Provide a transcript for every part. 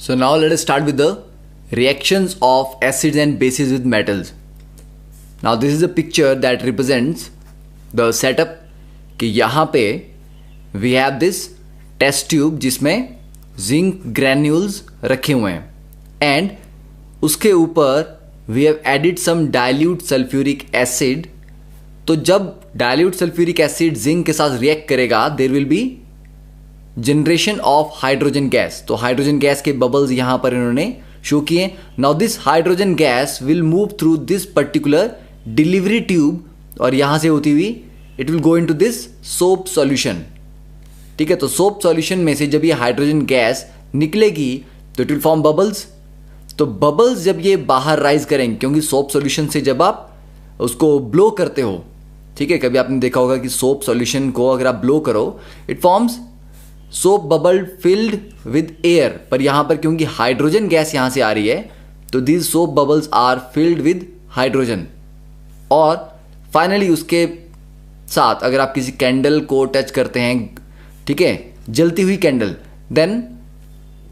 So now let us start with the reactions of acids and bases with metals. Now this is a picture that represents the setup कि यहाँ पे we have this test tube जिसमें zinc granules रखे हुए हैं and उसके ऊपर we have added some dilute sulfuric acid. तो जब dilute sulfuric acid zinc के साथ react करेगा there will be generation of hydrogen gas. तो हाइड्रोजन गैस के बबल्स यहां पर इन्होंने शो किए. Now this hydrogen gas will move through this particular delivery tube और यहां से होती हुई it will go into this soap solution. ठीक है, तो सोप सॉल्यूशन में से जब ये हाइड्रोजन गैस निकलेगी तो इट विल फॉर्म बबल्स. तो बबल्स जब ये बाहर राइज करेंगे, क्योंकि सोप सॉल्यूशन से जब आप उसको ब्लो करते हो, ठीक है, कभी आपने देखा होगा कि सोप सॉल्यूशन को अगर आप ब्लो करो it forms soap bubble filled with air. पर यहां पर क्योंकि हाइड्रोजन गैस यहां से आ रही है तो these soap bubbles are filled with hydrogen. और फाइनली उसके साथ अगर आप किसी कैंडल को टच करते हैं, ठीक है, जलती हुई कैंडल, देन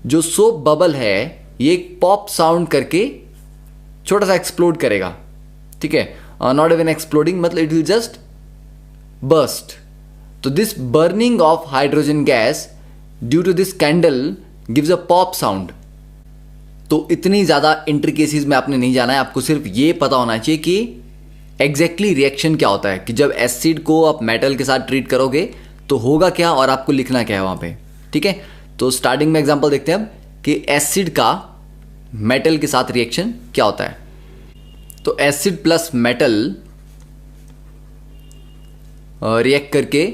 जो सोप बबल है ये एक पॉप साउंड करके छोटा सा एक्सप्लोड करेगा. ठीक है, नॉट इवन एक्सप्लोडिंग, मतलब इट विल जस्ट बर्स्ट. तो this burning of hydrogen gas due to this candle gives a pop sound. तो इतनी ज़्यादा इंट्रिकेसीज में आपने नहीं जाना है, आपको सिर्फ ये पता होना चाहिए कि एग्जैक्टली रिएक्शन क्या होता है, कि जब एसिड को आप मेटल के साथ ट्रीट करोगे तो होगा क्या और आपको लिखना क्या है वहाँ पे. ठीक है, तो स्टार्टिंग में एग्जांपल देखते हैं अब कि एसिड का मेटल के साथ रिएक्शन क्या होता है. तो एसिड प्लस मेटल रिएक्ट करके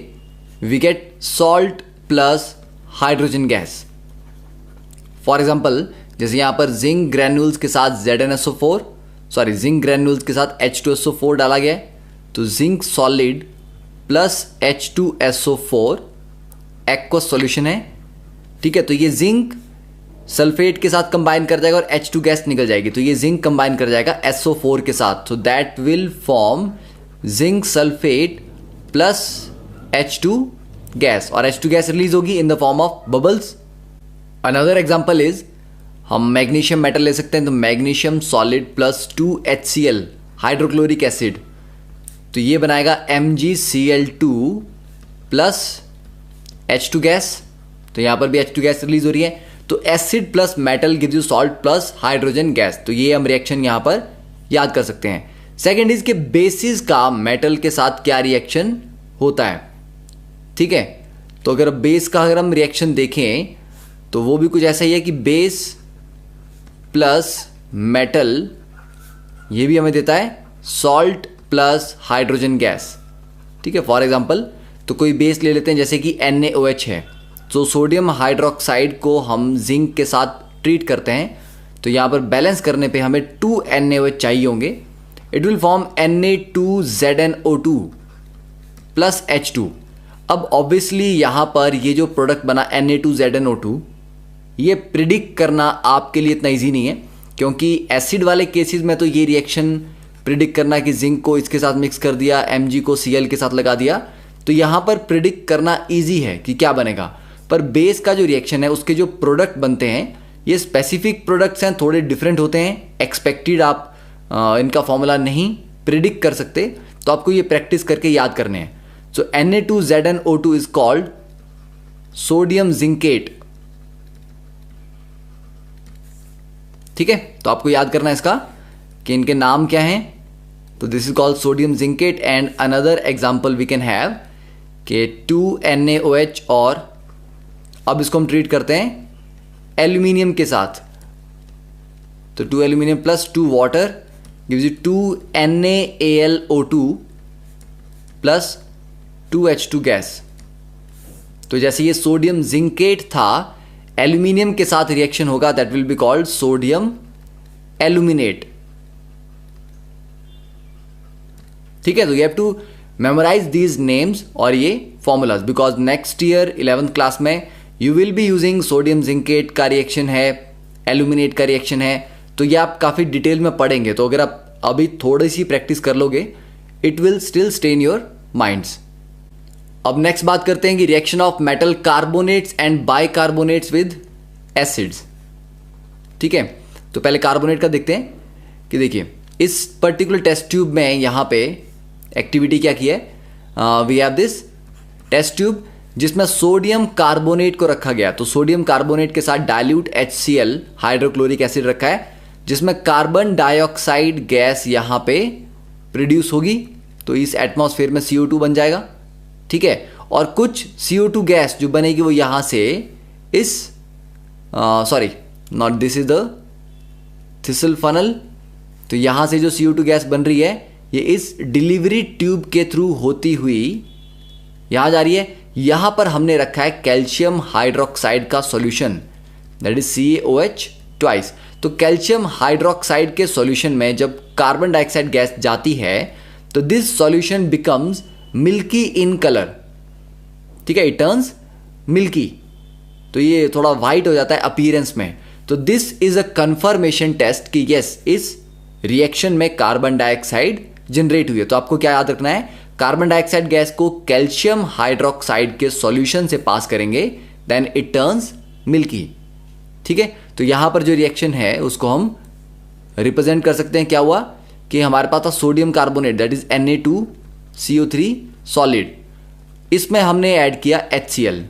we get salt plus hydrogen gas. For example जैसे यहां पर जिंक ग्रैन्यूल्स के साथ ZnSO4, सॉरी जिंक ग्रैन्यूल्स के साथ H2SO4 डाला गया है, तो zinc solid plus H2SO4 aqueous solution है. ठीक है, तो ये जिंक सल्फेट के साथ कंबाइन कर जाएगा और H2 गैस निकल जाएगी, तो ये जिंक कंबाइन कर जाएगा SO4 के साथ. So that will form zinc sulphate plus H2 gas, और H2 गैस रिलीज होगी in the form of bubbles. Another example is हम मैग्नीशियम मेटल ले सकते हैं, तो magnesium solid plus 2HCl hydrochloric acid, तो ये बनाएगा MgCl2 प्लस H2 गैस. तो यहां पर भी H2 गैस रिलीज हो रही है. तो acid plus metal gives you salt plus hydrogen gas. तो ये हम रिएक्शन यहां पर याद कर सकते हैं. सेकेंड इज के बेसिस का मेटल के साथ क्या रिएक्शन होता है. ठीक है, तो अगर बेस का अगर हम रिएक्शन देखें तो वो भी कुछ ऐसा ही है कि बेस प्लस मेटल ये भी हमें देता है सॉल्ट प्लस हाइड्रोजन गैस. ठीक है, फॉर एग्जांपल तो कोई बेस ले लेते हैं जैसे कि NaOH है, तो सोडियम हाइड्रोक्साइड को हम जिंक के साथ ट्रीट करते हैं, तो यहां पर बैलेंस करने पे हमें 2 NaOH चाहिए होंगे. It will form Na2ZnO2 plus H2. अब ऑब्वियसली यहां पर ये जो प्रोडक्ट बना Na2ZnO2 ये प्रिडिक्ट करना आपके लिए इतना इजी नहीं है, क्योंकि एसिड वाले केसेस में तो ये रिएक्शन प्रिडिक्ट करना कि जिंक को इसके साथ मिक्स कर दिया, Mg को Cl के साथ लगा दिया, तो यहां पर प्रिडिक्ट करना इजी है कि क्या बनेगा. पर बेस का जो रिएक्शन है उसके जो प्रोडक्ट बनते हैं ये स्पेसिफिक प्रोडक्ट्स हैं, थोड़े डिफरेंट होते हैं. एक्सपेक्टेड आप इनका फॉर्मूला नहीं प्रिडिक्ट कर सकते, तो आपको ये प्रैक्टिस करके याद करने हैं. सो Na2ZnO2 is called sodium zincate. ठीक है, तो आपको याद करना है इसका कि इनके नाम क्या हैं. तो this is called sodium zincate. And another example we can have कि 2NaOH, और अब इसको हम ट्रीट करते हैं एल्यूमिनियम के साथ. तो 2 aluminium plus 2 water gives you 2NaAlO2 plus 2H2 gas. तो जैसे ये सोडियम जिंकेट था, एल्यूमिनियम के साथ रिएक्शन होगा, that will be called sodium aluminate. ठीक है, तो you have to memorise these names और ये formulas, because next year 11th class में you will be using sodium zincate का रिएक्शन है, एल्यूमिनेट का रिएक्शन है, तो ये आप काफ़ी डिटेल में पढ़ेंगे. तो अगर आप अभी थोड़ी सी प्रैक्टिस कर लोगे it will still stay in your minds. अब नेक्स्ट बात करते हैं कि reaction of metal carbonates and bicarbonates with acids. ठीक है, तो पहले कार्बोनेट का देखते हैं कि देखिए इस पर्टिकुलर टेस्ट ट्यूब में यहाँ पे एक्टिविटी क्या की है, we have this test tube जिसमें सोडियम कार्बोनेट को रखा गया। तो सोडियम कार्बोनेट के साथ डाइल्यूट HCl हाइड्रोक्लोरिक एसिड रखा है, जिसमें कार्बन डाइऑक्साइड गैस यहाँ पे प्रोड्यूस होगी। तो इस एटमॉस्फेयर में CO2 बन जाएगा, ठीक है। और कुछ CO2 गैस जो बनेगी वो यहाँ से इस sorry not this is the thistle funnel. तो यहाँ से जो CO2 गैस बन रही है ये इस डिलीवरी ट्यूब के थ्रू होती हुई यहाँ जा रही है। यहाँ पर हमने रखा है कैल्शियम हाइड्रोक्साइड का solution, that is CaOH twice. तो कैल्शियम हाइड्रोक्साइड के सॉल्यूशन में जब कार्बन डाइऑक्साइड गैस जाती है तो this solution becomes milky in colour, ठीक है, इट टर्न्स मिल्की। तो ये थोड़ा वाइट हो जाता है अपीयरेंस में। तो this is a confirmation test कि यस इस रिएक्शन में कार्बन डाइऑक्साइड जनरेट हुई है। तो आपको क्या याद रखना है, कार्बन डाइऑक्साइड गैस को कैल्शियम हाइड्रोक्साइड के सॉल्यूशन से पास करेंगे देन इट टर्न्स मिल्की, ठीक है। तो यहां पर जो रिएक्शन है उसको हम रिप्रेजेंट कर सकते हैं, क्या हुआ कि हमारे पास था sodium carbonate that is Na2CO3 solid, इसमें हमने ऐड किया HCl,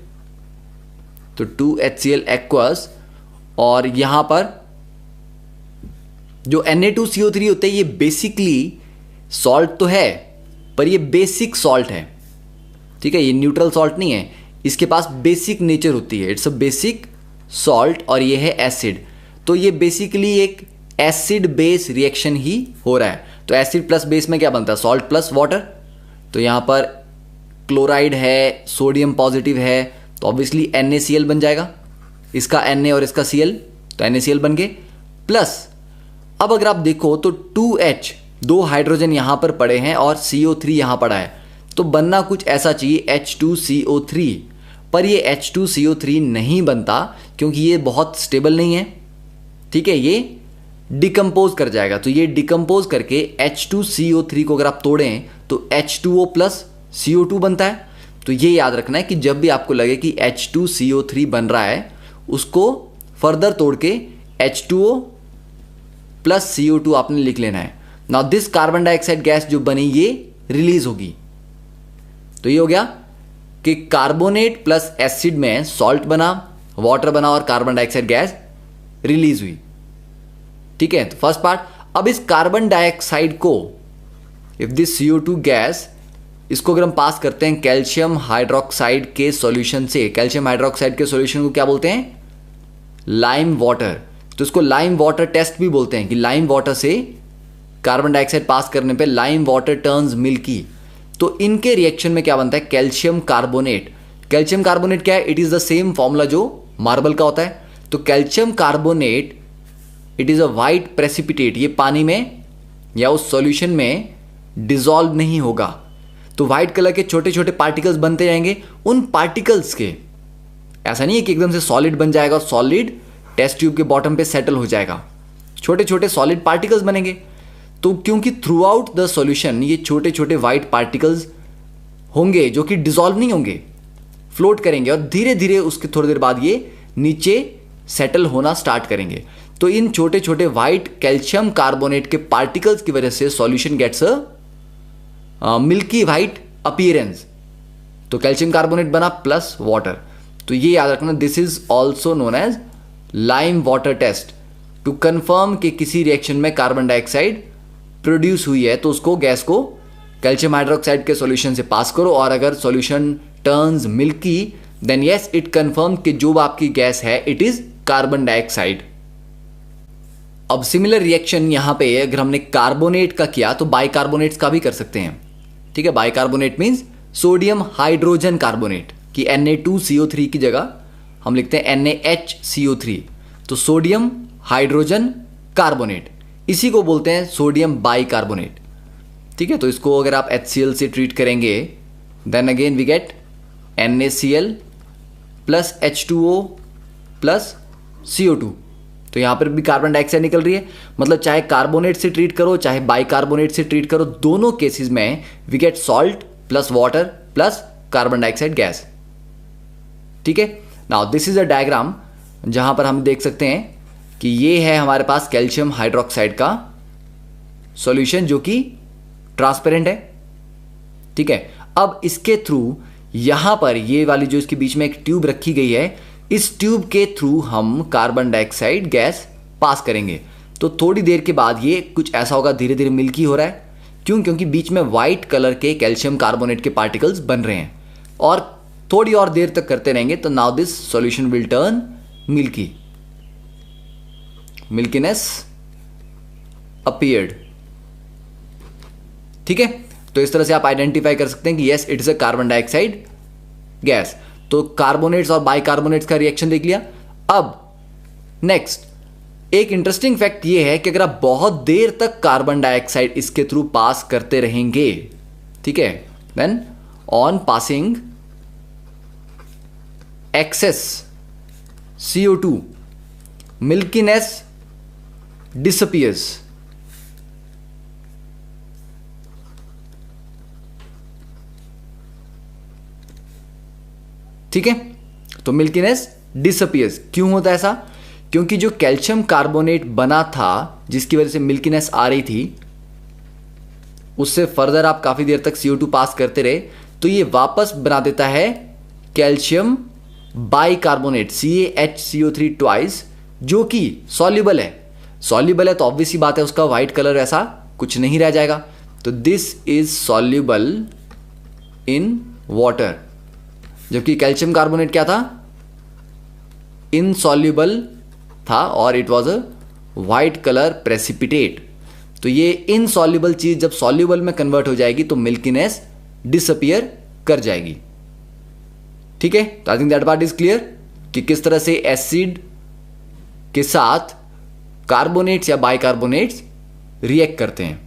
तो 2HCl एक्वस। और यहां पर जो Na2CO3 होते हैं ये बेसिकली सॉल्ट तो है पर ये बेसिक सॉल्ट है, ठीक है, ये न्यूट्रल सॉल्ट नहीं है, इसके पास बेसिक नेचर होती है, इट्स अ बेसिक सॉल्ट। और ये है एसिड, तो ये बेसिकली एक एसिड बेस रिएक्शन ही हो रहा है। तो एसिड प्लस बेस में क्या बनता है, सॉल्ट प्लस वाटर। तो यहां पर क्लोराइड है, सोडियम पॉजिटिव है, तो ऑब्वियसली NaCl बन जाएगा, इसका Na और इसका Cl, तो NaCl बन गए। प्लस अब अगर आप देखो तो 2H, 2 हाइड्रोजन यहां पर पड़े हैं और CO3 यहां पड़ा है, तो बनना कुछ ऐसा चाहिए H2CO3, पर ये H2CO3 नहीं बनता क्योंकि ये बहुत स्टेबल नहीं है, ठीक है, ये डिकम्पोज कर जाएगा। तो ये डिकम्पोज करके H2CO3 को अगर आप तोड़ें तो H2O प्लस CO2 बनता है। तो ये याद रखना है कि जब भी आपको लगे कि H2CO3 बन रहा है उसको फर्दर तोड़ के H2O प्लस CO2 आपने लिख लेना है। Now this carbon dioxide gas जो बनी ये रिलीज होगी। तो ये हो गया कि कार्बोनेट प्लस एसिड में सॉल्ट बना, वाटर बना और कार्बन डाइऑक्साइड गैस रिलीज हुई, ठीक है। तो फर्स्ट पार्ट। अब इस कार्बन डाइऑक्साइड को इफ दिस CO2 गैस, इसको अगर हम पास करते हैं कैल्शियम हाइड्रोक्साइड के सॉल्यूशन से, कैल्शियम हाइड्रोक्साइड के सॉल्यूशन को क्या बोलते हैं, लाइम वाटर। तो इसको लाइम वाटर टेस्ट भी बोलते हैं कि लाइम वाटर से कार्बन डाइऑक्साइड पास करने पे लाइम वाटर टर्न्स मिल्की। तो इनके रिएक्शन में क्या बनता है, कैल्शियम कार्बोनेट। कैल्शियम कार्बोनेट क्या है, it is the same formula जो मार्बल का होता है। तो calcium carbonate it is a white precipitate, ये पानी में या उस सॉल्यूशन में डिसॉल्व नहीं होगा। तो व्हाइट कलर के छोटे छोटे पार्टिकल्स बनते जाएंगे। उन पार्टिकल्स के ऐसा नहीं है कि एकदम से सॉलिड बन जाएगा और सॉलिड टेस्ट ट्यूब के बॉटम पे सेटल हो जाएगा, छोटे छोटे सॉलिड पार्टिकल्स बनेंगे। तो क्योंकि थ्रू आउट द सॉल्यूशन ये छोटे छोटे व्हाइट पार्टिकल्स होंगे जो कि डिसॉल्व नहीं होंगे, फ्लोट करेंगे और धीरे धीरे उसके थोड़ी देर बाद ये नीचे सेटल होना स्टार्ट करेंगे। तो इन छोटे छोटे व्हाइट कैल्शियम कार्बोनेट के पार्टिकल्स की वजह से solution gets a milky white appearance. तो कैल्शियम कार्बोनेट बना प्लस वाटर। तो ये याद रखना, this is also known as lime water test to confirm कि किसी रिएक्शन में कार्बन डाइऑक्साइड प्रोड्यूस हुई है तो उसको गैस को कैल्शियम हाइड्रोक्साइड के सॉल्यूशन से पास करो और अगर solution turns milky then yes it confirm कि जो आपकी गैस है इट इज कार्बन डाइऑक्साइड। अब सिमिलर रिएक्शन यहां पे अगर हमने कार्बोनेट का किया तो बाइकार्बोनेट्स का भी कर सकते हैं, ठीक है। Bicarbonate means sodium hydrogen carbonate की Na2CO3 की जगह हम लिखते हैं NaHCO3। तो सोडियम हाइड्रोजन कार्बोनेट, इसी को बोलते हैं सोडियम बाइकार्बोनेट, ठीक है। तो इसको अगर आप HCl से ट्रीट करेंगे then again we get NaCl plus H2O plus CO2। तो यहां पर भी कार्बन डाइऑक्साइड निकल रही है। मतलब चाहे कार्बोनेट से ट्रीट करो चाहे बाइकार्बोनेट से ट्रीट करो, दोनों केसेस में we get salt plus water plus carbon dioxide gas, ठीक है। Now this is a diagram जहां पर हम देख सकते हैं कि ये है हमारे पास कैल्शियम हाइड्रोक्साइड का सॉल्यूशन जो कि ट्रांसपेरेंट है, ठीक है। अब इसके थ्रू यहां पर ये वाली जो इसके बीच में एक ट्यूब रखी गई है, इस ट्यूब के थ्रू हम कार्बन डाइऑक्साइड गैस पास करेंगे। तो थोड़ी देर के बाद ये कुछ ऐसा होगा, धीरे धीरे मिल्की हो रहा है। क्यों? क्योंकि बीच में व्हाइट कलर के कैल्शियम कार्बोनेट के पार्टिकल्स बन रहे हैं, और थोड़ी और देर तक करते रहेंगे तो now this solution will turn milky, milkiness appeared, ठीक है। तो इस तरह से आप आइडेंटिफाई कर सकते हैं कि yes it is a carbon dioxide gas. तो कार्बोनेट्स और बाइकार्बोनेट्स का रिएक्शन देख लिया। अब नेक्स्ट एक इंटरेस्टिंग फैक्ट ये है कि अगर आप बहुत देर तक कार्बन डाइऑक्साइड इसके थ्रू पास करते रहेंगे, ठीक है, then on passing excess CO2 milkiness disappears. ठीक है, तो मिल्कीनेस डिसअपियर्स क्यों होता है ऐसा? क्योंकि जो कैल्शियम कार्बोनेट बना था जिसकी वजह से मिल्कीनेस आ रही थी, उससे फर्दर आप काफी देर तक CO2 पास करते रहे तो ये वापस बना देता है कैल्शियम बाइकार्बोनेट CaHCO3 ट्वाइस, जो कि सॉल्युबल है। सॉल्युबल है तो ऑब्वियस ही बात है उसका व्हाइट कलर ऐसा कुछ नहीं रह जाएगा। तो this is soluble in water, जबकि कैल्शियम कार्बोनेट क्या था? इनसॉल्युबल था और it was a white colour precipitate. तो ये इनसॉल्युबल चीज जब सॉल्युबल में कन्वर्ट हो जाएगी तो मिल्कीनेस डिसअपियर कर जाएगी, ठीक है। तो I think that part is clear कि किस तरह से एसिड के साथ कार्बोनेट्स या बाइकार्बोनेट्स रिएक्ट करते हैं।